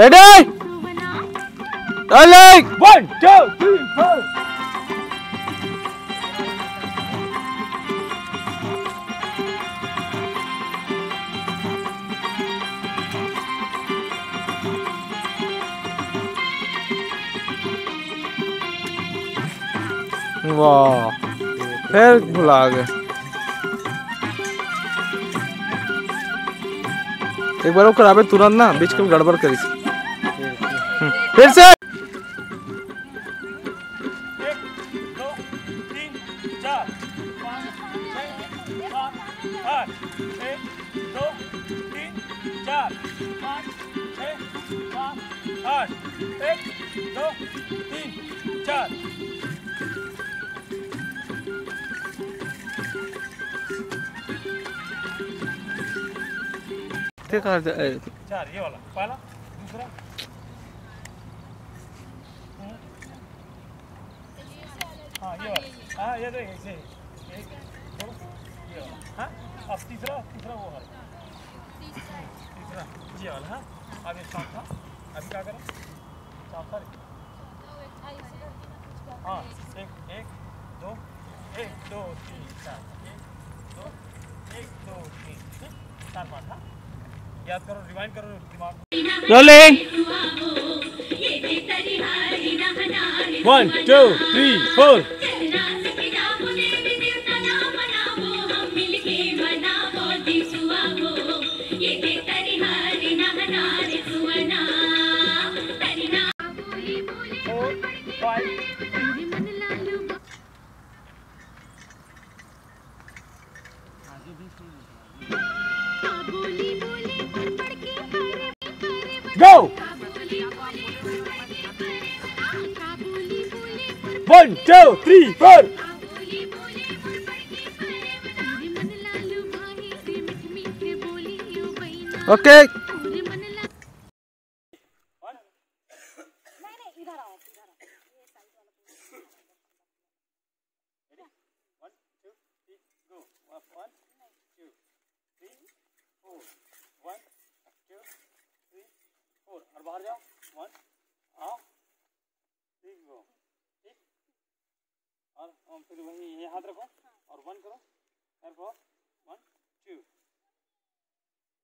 Ready rolling 1 2 3 4 वाह फिर भुला गए। एक बार वो करावे तुरंत ना बीच में गड़बड़ करी फिर से 1 2 3 4 5 6 7 8 1 2 3 4 5 6 7 8 1 2 3 4 4 ये वाला पहला दूसरा हाँ ये वाला हाँ ये देख ऐसे एक दो ये वाला हाँ अब तीसरा वो वाला तीसरा ये वाला हाँ अब ये चौथा अभी क्या करें चौथा हाँ एक दो 1 2 3 4 1 2 3 4 5 हाँ याद करो रिवाइंड करो दिमाग रोलिंग 1 2 3 4 Go! 1 2 3 4 ओके और बाहर जाओ 1 आओ ठीक गो ठीक और फिर वही ये हाथ रखो और 1 करो पैर को 1 2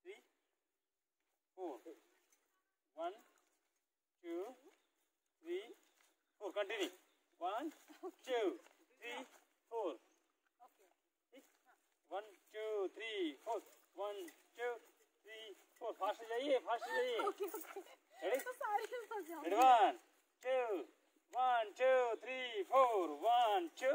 3 4 1 2 3 4 कंटिन्यू 1 2 3 4 ठीक 1 2 3 4 1 2 3 4 फास्ट जाइए रेडी तो सारे फंस जाओ 1 2 1 2 3 4 1 2